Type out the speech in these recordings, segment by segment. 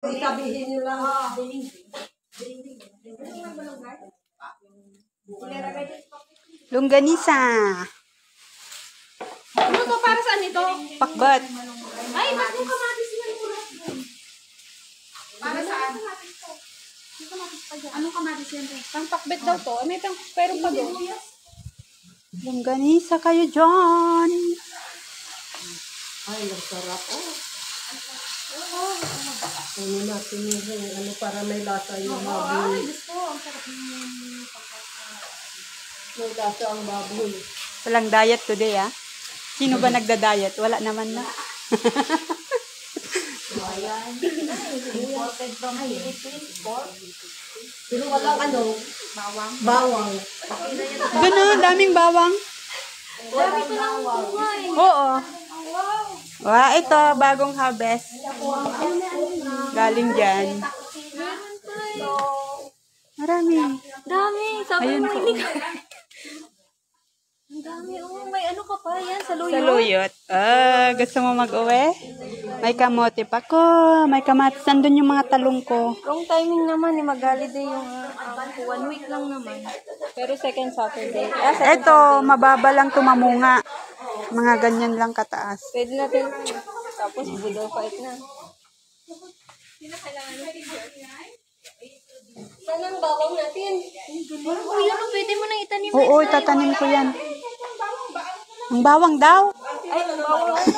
Sabihin nyo lang. Longganisa. Ano to? Para saan ito? Pakbat. Ay, ba't yung kamatis na ulat doon? Para saan? Anong kamatis yan? Pang-pakbet daw to. May pero pa doon. Longganisa kayo dyan. Ay, nagsarap. Ano natin yung ano para may lasa yung baboy. Ay, gusto. Ang sarap ng May lasa ang baboy. Walang diet today, ah. Sino ba nagda-diet? Wala naman na. imported from Philippines. Pero walang ano, bawang. Ganun, daming bawang. Dami ko lang buhay. Oo. Wow. Wow, ito, bagong harvest. Galing dyan. Meron tayo. Marami. Dami. Sabi Ayun mo, po. hindi ka. Ang dami. Oh, may ano ka pa yan sa luyo. Sa luyot. Gusto mo mag-uwi? May kamote pa ko. May kamatis. Nandun yung mga talong ko. Wrong timing naman. Mag-holiday yung 1 week lang naman. Pero second Saturday. Ito, mababa lang tumamunga. Mga ganyan lang kataas. Pwede natin. Tapos budol fight na. Saan ang bawang natin? Oh, yan o. Pwede mo nang itanim. Oo, tatanim ko yan. Ang bawang daw. Ay, ang bawang ano?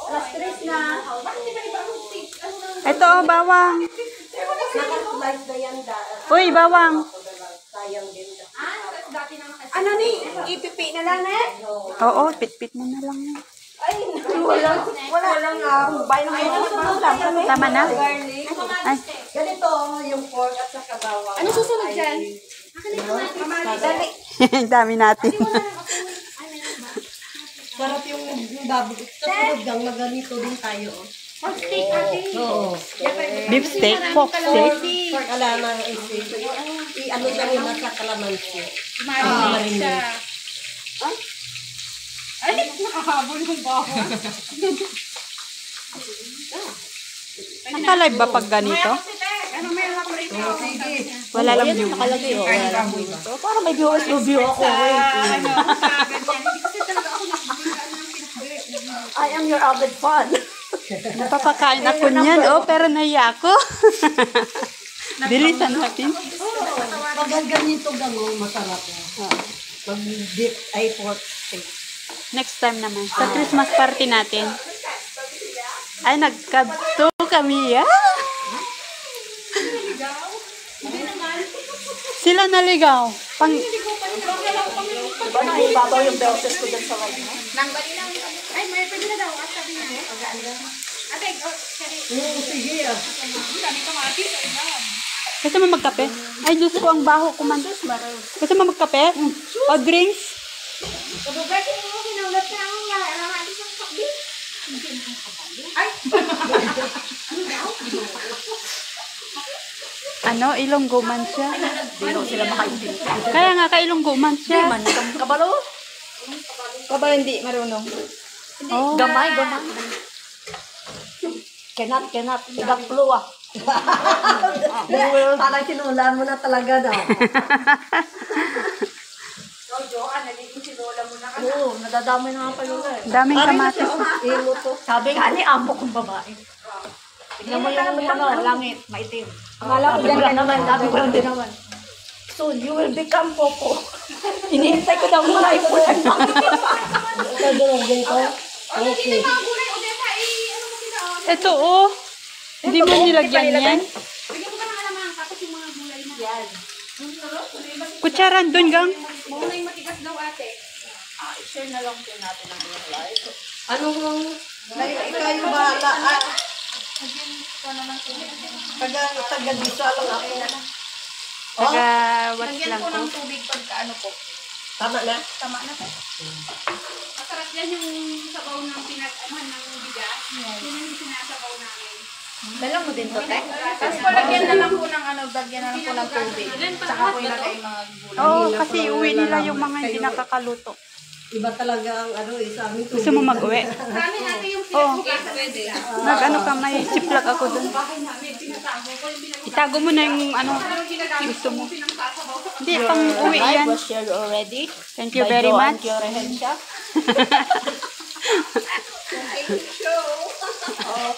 Alas 3 na. Ito, oh, bawang. Nakalive na yan Uy, bawang. sayang din. Ano ni? Ipipi na lang eh? Oo, pit-pit mo na lang. Ay, walang bay ng mga Tama na? garlic. Ay, Ganito yung pork at saka bawang. Ano susunod dyan? Dali. dami natin. Sarap yung baboy. Kasunod gang na ganito din tayo. Pork steak ate. Oo. Beef steak, pork steak. Pork alamang i-ano na muna sa kalamansi. Marinate siya. Ay, nakahabol yung bawang. Nakalive ba pag ganito? Ano may alam rito? Sige. Wala lang view. Nakalagay para may viewers review ako. I am your avid fan. Napapakain ako niyan, oh, pero nahiya ako. Bilisan natin. Pag ganito gano'n, masarap na. Pag dip ay pork steak. Next time naman. Sa Christmas party natin. Ay, nagkadto kami, ah. Sila naligaw. Pang... Diba na ibabaw yung belches ko dyan sa live mo? Ay, may pwede na daw. At sabi niya. Ate, sorry. Oo, sige ah. Sabi ko mati. Gusto mo magkape? Ay, Diyos ko, ang baho ko man. Gusto mo magkape? O drinks? Kababati mo, kinaulat na ang alamati sa kapi. Ay! Ano? Ilonggo man siya. Hindi sila makaintindi. Kaya nga, kailonggo man siya. Kabalo? Kabalo hindi marunong. Oh. Gamay. Cannot. Igapluwa. Parang sinula mo na talaga daw. Oo, nadadamay na nga pa yun eh. Daming kamatis. Ilo to. Sabi nga ni amo kong babae. Tignan mo yung langit, maitim. Akala ko dyan naman, dami ko lang din naman. Soon, you will become Popo. Hinihintay ko daw mga ipunan mo. Ito doon, ganito. Okay. Ito, oh. Hindi mo nilagyan yan. Bigyan ko ba ng alamang tapos yung mga gulay na. Yan. Kutsaran doon, gang. Mauna yung matigas daw ate. I-share na lang po natin ang mga live. Anong, ikaw yung bahala. Taga dito lang ako. Taga-watch Lagyan lang ko ko. ng tubig pagka ano po. Tama na? Tama na po. Masarap yan yung sabaw ng pinag-anuhan ng bigas. Yun yung sinasabaw namin. Dalang mo din to, Tek? Tapos po lagyan na lang po ng ano, lagyan na lang po ng tubig. Tsaka po ilagay yung mga gulay. Oo, kasi uwi nila yung mga hindi nakakaluto. Iba talaga ang ano sa amin. Gusto mo mag-uwi? Sa amin ate yung Oo. pinagbukasan pwede. Mag-ano ka, may ziplock ako dun. Bahay namin, pinatago ko yung pinag- Itago mo na yung ano, Pero ginagamit gusto mo. ko pinangsasabaw sa Hindi, pang uwi yan. was shared already. Thank you very much.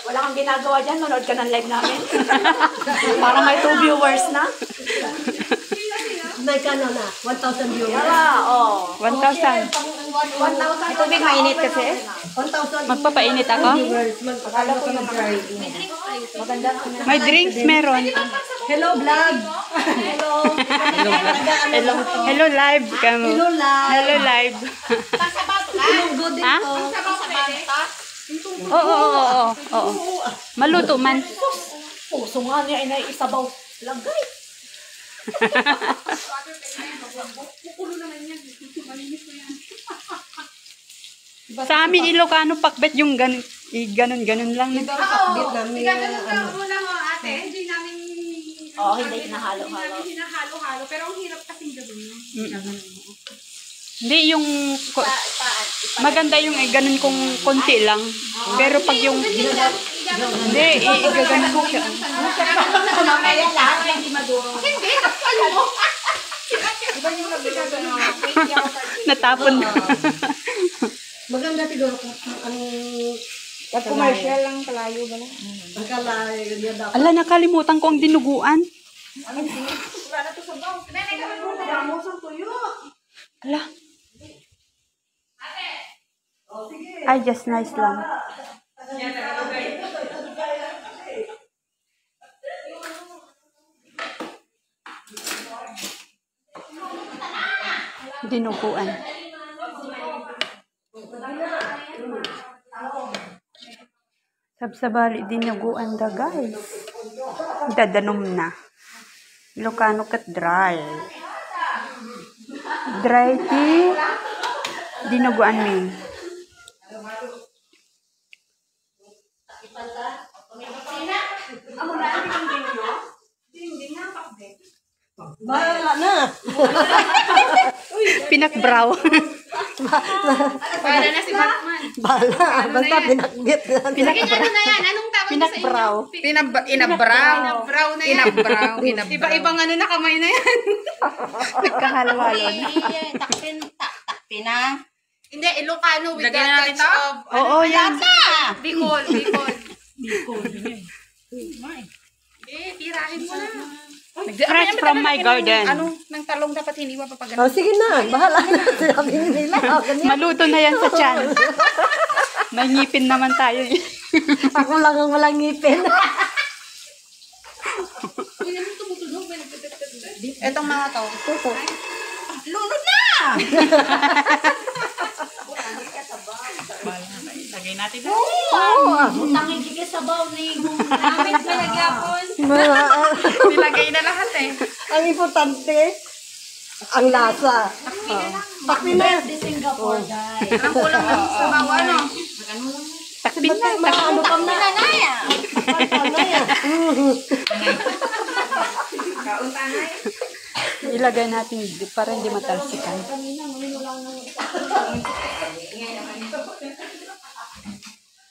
Wala kang ginagawa dyan. Manood ka ng live namin. Para may 2 viewers na. May ka na 1,000 viewers. Yeah, 1,000. 1,000. Tubig mainit kasi. 1,000 Magpapainit ako? viewers. Akala ko mag-try. Maganda. May drinks meron. Hello, vlog. Hello. Hello. Hello live. Kamo. Hello, live. Hello live. Pasabaw ka? Hello, good din Ha? po. Pasabaw pwede? Oo. Maluto man. Puso nga niya ay naisabaw. Lagay. Kukulo naman yan. Malinis mo yan. Sa amin Ilocano pakbet yung ganun lang. Oo. Gaganon ka muna mo ate. Hindi namin... Oo, hindi hinahalo-halo. Hindi namin hinahalo-halo. Pero ang hirap kasing gawin yun. Hindi yung maganda yung ganun kung konti lang. Pero pag yung hindi, igaganon ko siya. Mamaya lang, hindi maduro. Hindi, ano mo? Natapon. Maganda siguro kung ang Commercial lang, kalayo ba lang? ang kalayo niya dapat. Ala, nakalimutan ko ang dinuguan. Ala. Ay, just nice lang. Dinuguan. Sabsabali dinuguan da guys. Dadanom na. Ilocano kat dry. Dry tea. Dinuguan mi. Bahala na. Pinakbraw. Para na si Batman. Bahala. Basta pinakbit na. Sige, ano na yan? Anong tawag sa Pinakbraw. inyo? Inabraw. Inabraw na yan. Inabraw. Iba-ibang ano na kamay na yan. Nagkahalwalon. Takpin na. Hindi, Ilocano with Lagyan that natin touch sa- of... Oo, yan. Bicol. Tirahin mo na. Fresh from my garden. Ano, ng talong dapat hindi mapapagano. Oh, sige na. Bahala na. Sabi nila. Oh, ganyan. Maluto na yan sa tiyan. May ngipin naman tayo. Ako lang ang walang ngipin. Etong mga to. Ito. Lunod na! Lagay natin. Utangin sige sa baw ni Namin pinagyapon. Nilagay na lahat eh. Ang importante, ang lasa. Takpin na. Di Singapore, guys. Ang kulang ng sabaw, ano? Takpin na. Ano pa na? Nanaya! Ilagay natin para hindi matalsikan.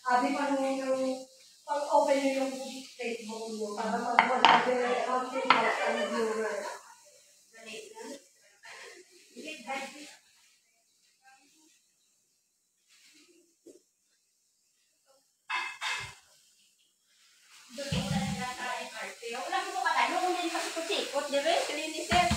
Sabi pa nung pag-open nyo yung Facebook nyo para mag-wala ang viewer. Wala mo ba tayo? Nung hindi kasi kusikot, di ba? Kalinis yan.